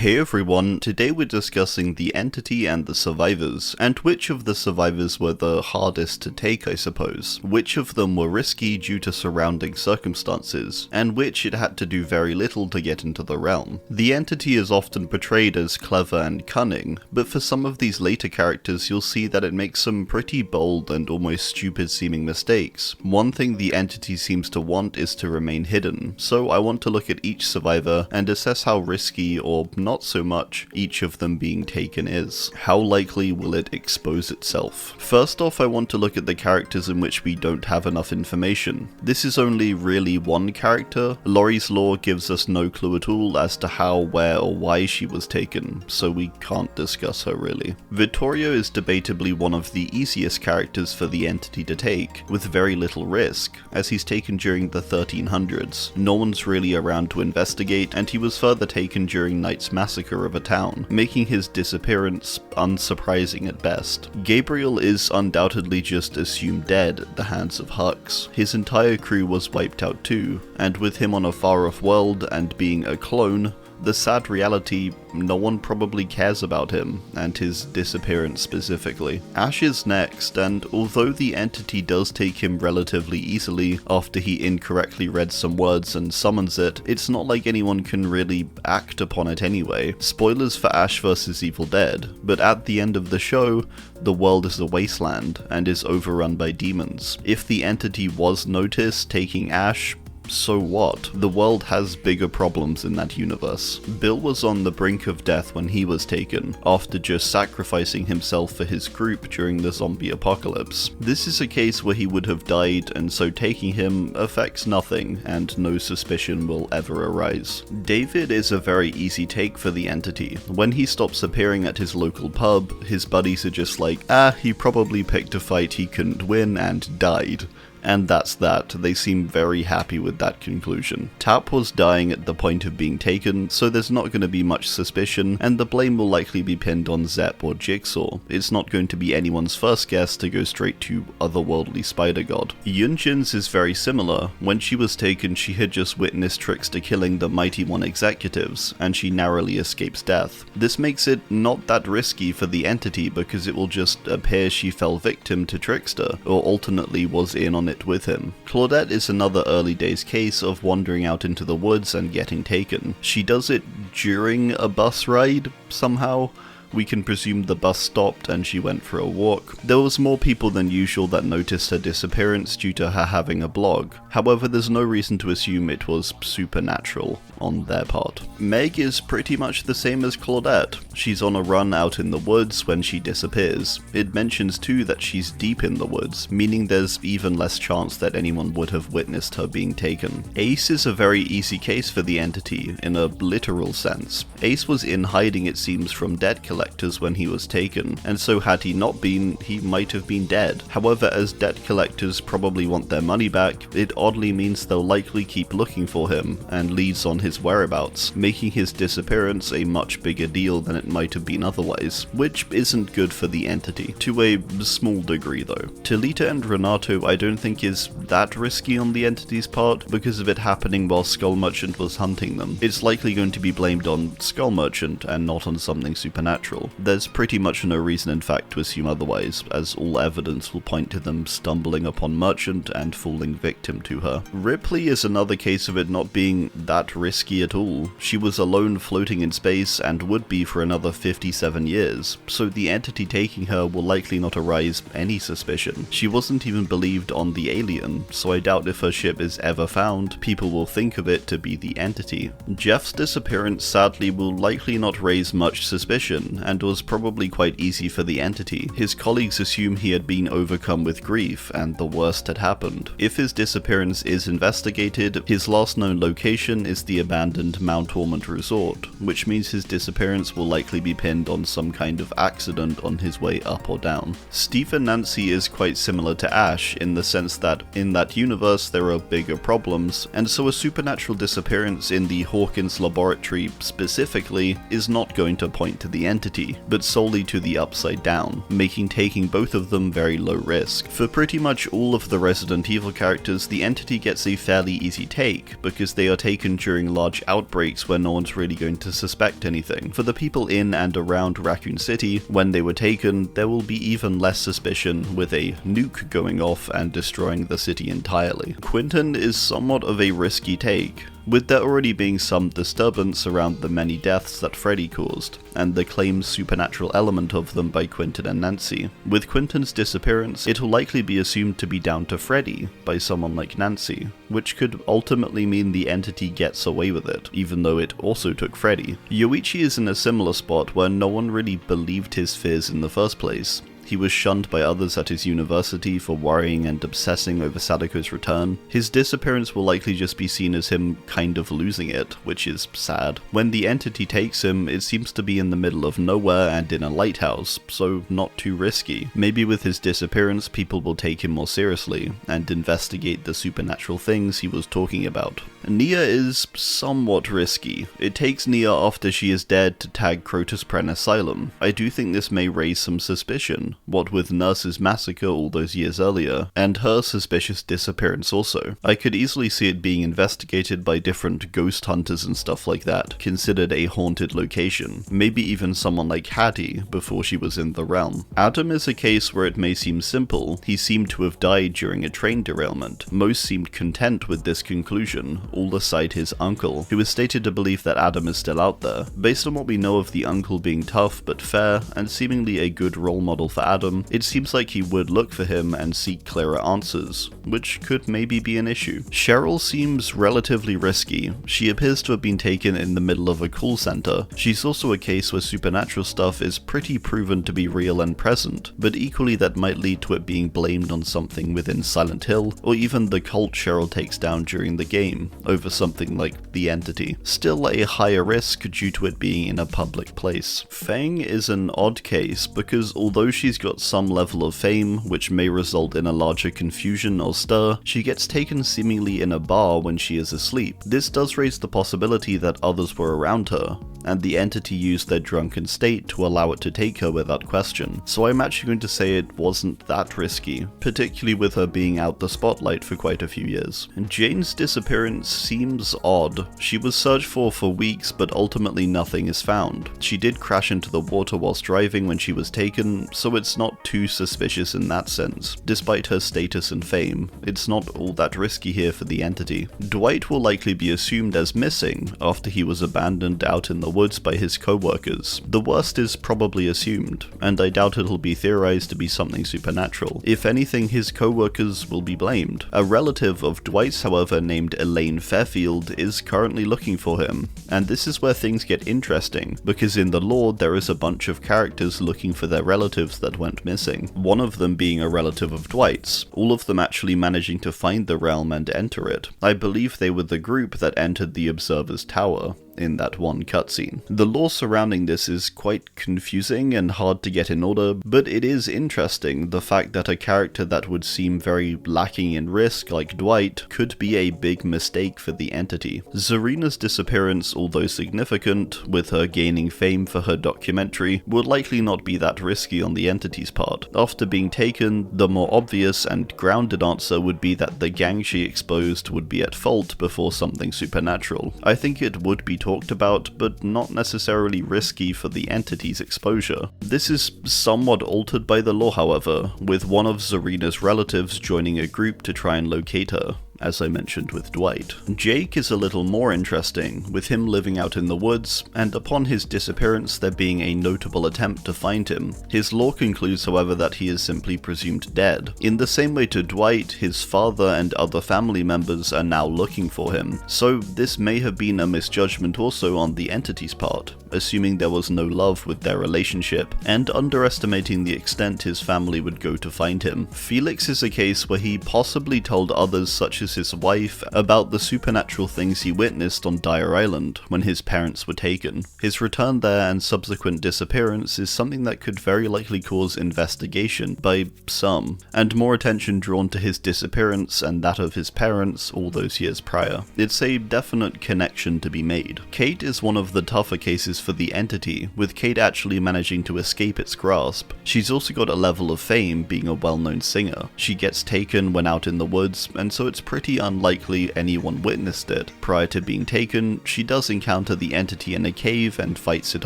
Hey everyone, today we're discussing the entity and the survivors, and which of the survivors were the hardest to take, I suppose, which of them were risky due to surrounding circumstances, and which it had to do very little to get into the realm. The entity is often portrayed as clever and cunning, but for some of these later characters you'll see that it makes some pretty bold and almost stupid seeming mistakes. One thing the entity seems to want is to remain hidden, so I want to look at each survivor and assess how risky or not so much each of them being taken is. How likely will it expose itself? First off, I want to look at the characters in which we don't have enough information. This is only really one character. Laurie's lore gives us no clue at all as to how, where, or why she was taken, so we can't discuss her really. Vittorio is debatably one of the easiest characters for the entity to take, with very little risk, as he's taken during the 1300s. No one's really around to investigate, and he was further taken during Knight's massacre of a town, making his disappearance unsurprising at best. Gabriel is undoubtedly just assumed dead at the hands of Hux. His entire crew was wiped out too, and with him on a far-off world and being a clone, the sad reality, no one probably cares about him, and his disappearance specifically. Ash is next, and although the entity does take him relatively easily after he incorrectly read some words and summons it, it's not like anyone can really act upon it anyway. Spoilers for Ash vs Evil Dead, but at the end of the show, the world is a wasteland and is overrun by demons. If the entity was noticed taking Ash, so what? The world has bigger problems in that universe. Bill was on the brink of death when he was taken, after just sacrificing himself for his group during the zombie apocalypse. This is a case where he would have died, and so taking him affects nothing, and no suspicion will ever arise. David is a very easy take for the entity. When he stops appearing at his local pub, his buddies are just like, he probably picked a fight he couldn't win and died. And that's that. They seem very happy with that conclusion. Tap was dying at the point of being taken, so there's not going to be much suspicion, and the blame will likely be pinned on Zep or Jigsaw. It's not going to be anyone's first guess to go straight to otherworldly spider god. Yunjin's is very similar. When she was taken, she had just witnessed Trickster killing the Mighty One executives, and she narrowly escapes death. This makes it not that risky for the entity because it will just appear she fell victim to Trickster, or alternately was in on it with him. Claudette is another early days case of wandering out into the woods and getting taken. She does it during a bus ride, somehow. We can presume the bus stopped and she went for a walk. There was more people than usual that noticed her disappearance due to her having a blog. However, there's no reason to assume it was supernatural on their part. Meg is pretty much the same as Claudette. She's on a run out in the woods when she disappears. It mentions too that she's deep in the woods, meaning there's even less chance that anyone would have witnessed her being taken. Ace is a very easy case for the entity, in a literal sense. Ace was in hiding, it seems, from debt collectors when he was taken, and so had he not been, he might have been dead. However, as debt collectors probably want their money back, it oddly means they'll likely keep looking for him, and leads on his whereabouts, making his disappearance a much bigger deal than it might have been otherwise, which isn't good for the entity, to a small degree though. Talita and Renato I don't think is that risky on the entity's part, because of it happening while Skull Merchant was hunting them. It's likely going to be blamed on Skull Merchant and not on something supernatural. There's pretty much no reason in fact to assume otherwise, as all evidence will point to them stumbling upon Merchant and falling victim to her. Ripley is another case of it not being that risky at all. She was alone floating in space and would be for another 57 years, so the entity taking her will likely not arise any suspicion. She wasn't even believed on the alien, so I doubt if her ship is ever found, people will think of it to be the entity. Jeff's disappearance sadly will likely not raise much suspicion, and was probably quite easy for the entity. His colleagues assume he had been overcome with grief, and the worst had happened. If his disappearance is investigated, his last known location is the abandoned Mount Ormond Resort, which means his disappearance will likely be pinned on some kind of accident on his way up or down. Steve and Nancy is quite similar to Ash, in the sense that in that universe there are bigger problems, and so a supernatural disappearance in the Hawkins laboratory specifically is not going to point to the entity. entity, but solely to the upside down, making taking both of them very low risk. For pretty much all of the Resident Evil characters, the entity gets a fairly easy take, because they are taken during large outbreaks where no one's really going to suspect anything. For the people in and around Raccoon City, when they were taken, there will be even less suspicion, with a nuke going off and destroying the city entirely. Quentin is somewhat of a risky take, with there already being some disturbance around the many deaths that Freddy caused, and the claimed supernatural element of them by Quentin and Nancy. With Quentin's disappearance, it will likely be assumed to be down to Freddy by someone like Nancy, which could ultimately mean the entity gets away with it, even though it also took Freddy. Yoichi is in a similar spot where no one really believed his fears in the first place. He was shunned by others at his university for worrying and obsessing over Sadako's return. His disappearance will likely just be seen as him kind of losing it, which is sad. When the entity takes him, it seems to be in the middle of nowhere and in a lighthouse, so not too risky. Maybe with his disappearance, people will take him more seriously, and investigate the supernatural things he was talking about. Nia is somewhat risky. It takes Nia after she is dead to tag Crotus Pren Asylum. I do think this may raise some suspicion, what with Nurse's massacre all those years earlier, and her suspicious disappearance also. I could easily see it being investigated by different ghost hunters and stuff like that, considered a haunted location, maybe even someone like Hattie before she was in the realm. Adam is a case where it may seem simple. He seemed to have died during a train derailment. Most seemed content with this conclusion, all aside his uncle, who is stated to believe that Adam is still out there. Based on what we know of the uncle being tough but fair, and seemingly a good role model for Adam, it seems like he would look for him and seek clearer answers, which could maybe be an issue. Cheryl seems relatively risky. She appears to have been taken in the middle of a call center. She's also a case where supernatural stuff is pretty proven to be real and present, but equally that might lead to it being blamed on something within Silent Hill, or even the cult Cheryl takes down during the game, over something like the entity. Still a higher risk due to it being in a public place. Feng is an odd case because although she's got some level of fame, which may result in a larger confusion or stir, she gets taken seemingly in a bar when she is asleep. This does raise the possibility that others were around her, and the entity used their drunken state to allow it to take her without question. So I'm actually going to say it wasn't that risky, particularly with her being out the spotlight for quite a few years. And Jane's disappearance seems odd. She was searched for weeks, but ultimately nothing is found. She did crash into the water whilst driving when she was taken, so it's not too suspicious in that sense. Despite her status and fame, it's not all that risky here for the entity. Dwight will likely be assumed as missing after he was abandoned out in the woods by his co-workers. The worst is probably assumed, and I doubt it'll be theorized to be something supernatural. If anything, his co-workers will be blamed. A relative of Dwight's, however, named Elaine Fairfield, is currently looking for him, and this is where things get interesting, because in the lore there is a bunch of characters looking for their relatives that went missing, one of them being a relative of Dwight's, all of them actually managing to find the realm and enter it. I believe they were the group that entered the Observer's Tower in that one cutscene. The lore surrounding this is quite confusing and hard to get in order, but it is interesting, the fact that a character that would seem very lacking in risk, like Dwight, could be a big mistake for the entity. Zarina's disappearance, although significant, with her gaining fame for her documentary, would likely not be that risky on the entity's part. After being taken, the more obvious and grounded answer would be that the gang she exposed would be at fault before something supernatural. I think it would be talked about, but not necessarily risky for the entity's exposure. This is somewhat altered by the lore, however, with one of Zarina's relatives joining a group to try and locate her, as I mentioned with Dwight. Jake is a little more interesting, with him living out in the woods, and upon his disappearance there being a notable attempt to find him. His lore concludes, however, that he is simply presumed dead. In the same way to Dwight, his father and other family members are now looking for him, so this may have been a misjudgment also on the entity's part, assuming there was no love with their relationship, and underestimating the extent his family would go to find him. Felix is a case where he possibly told others such as shows his wife about the supernatural things he witnessed on Dire Island when his parents were taken. His return there and subsequent disappearance is something that could very likely cause investigation by some, and more attention drawn to his disappearance and that of his parents all those years prior. It's a definite connection to be made. Kate is one of the tougher cases for the entity, with Kate actually managing to escape its grasp. She's also got a level of fame being a well-known singer. She gets taken when out in the woods, and so it's pretty unlikely anyone witnessed it. Prior to being taken, she does encounter the entity in a cave and fights it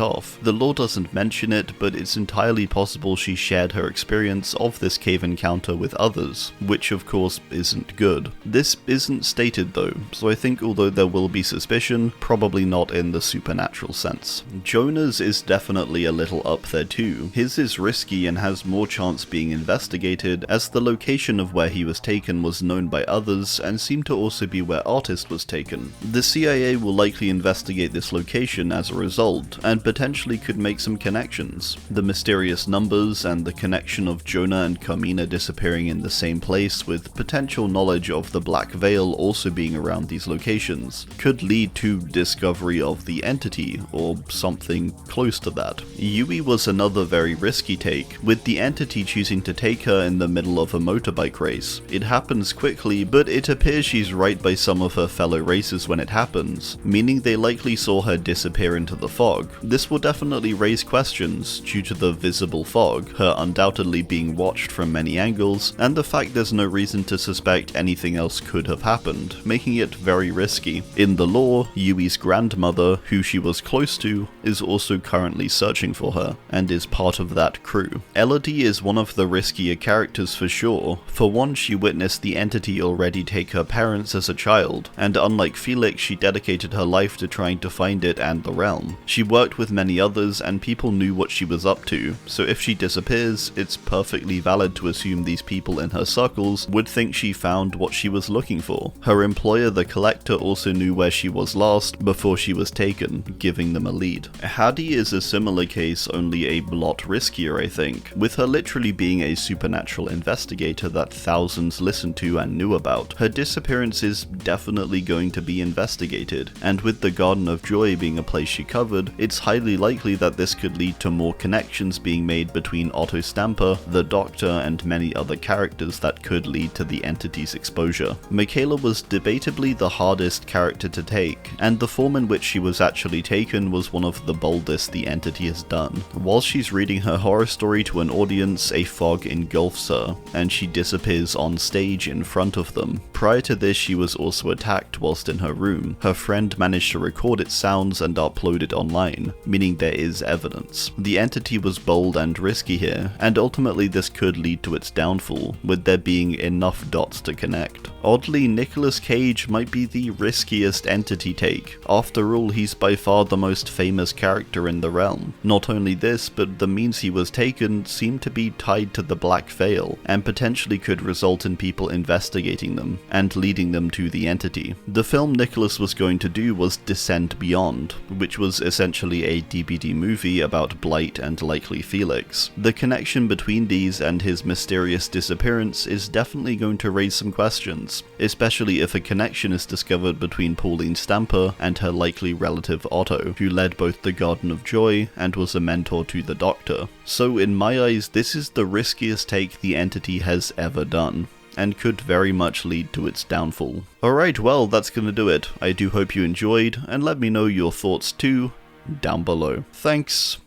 off. The lore doesn't mention it, but it's entirely possible she shared her experience of this cave encounter with others, which of course isn't good. This isn't stated though, so I think although there will be suspicion, probably not in the supernatural sense. Jone's is definitely a little up there too. His is risky and has more chance being investigated, as the location of where he was taken was known by others and seemed to also be where Artist was taken. The CIA will likely investigate this location as a result, and potentially could make some connections. The mysterious numbers and the connection of Jonah and Carmina disappearing in the same place, with potential knowledge of the Black Veil also being around these locations, could lead to discovery of the entity, or something close to that. Yui was another very risky take, with the entity choosing to take her in the middle of a motorbike race. It happens quickly, but it appears she's right by some of her fellow racers when it happens, meaning they likely saw her disappear into the fog. This will definitely raise questions due to the visible fog, her undoubtedly being watched from many angles, and the fact there's no reason to suspect anything else could have happened, making it very risky. In the lore, Yui's grandmother, who she was close to, is also currently searching for her, and is part of that crew. Elodie is one of the riskier characters for sure. For one, she witnessed the entity already take her parents as a child, and unlike Felix, she dedicated her life to trying to find it and the realm. She worked with many others, and people knew what she was up to, so if she disappears, it's perfectly valid to assume these people in her circles would think she found what she was looking for. Her employer, the Collector, also knew where she was last before she was taken, giving them a lead. Hadi is a similar case, only a lot riskier I think, with her literally being a supernatural investigator that thousands listened to and knew about. Her disappearance is definitely going to be investigated, and with the Garden of Joy being a place she covered, it's highly likely that this could lead to more connections being made between Otto Stamper, the Doctor, and many other characters that could lead to the entity's exposure. Michaela was debatably the hardest character to take, and the form in which she was actually taken was one of the boldest the entity has done. While she's reading her horror story to an audience, a fog engulfs her, and she disappears on stage in front of them. Prior to this, she was also attacked whilst in her room. Her friend managed to record its sounds and upload it online, meaning there is evidence. The entity was bold and risky here, and ultimately this could lead to its downfall, with there being enough dots to connect. Oddly, Nicolas Cage might be the riskiest entity take. After all, he's by far the most famous character in the realm. Not only this, but the means he was taken seemed to be tied to the Black Veil, and potentially could result in people investigating them, and leading them to the entity. The film Nicolas was going to do was Descent Beyond, which was essentially a DVD movie about Blight and likely Felix. The connection between these and his mysterious disappearance is definitely going to raise some questions, especially if a connection is discovered between Pauline Stamper and her likely relative Otto, who led both the Garden of Joy and was a mentor to the Doctor. So in my eyes, this is the riskiest take the entity has ever done, and could very much lead to its downfall. Alright, well, that's gonna do it. I do hope you enjoyed, and let me know your thoughts too, down below. Thanks,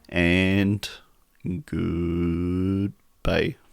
and goodbye.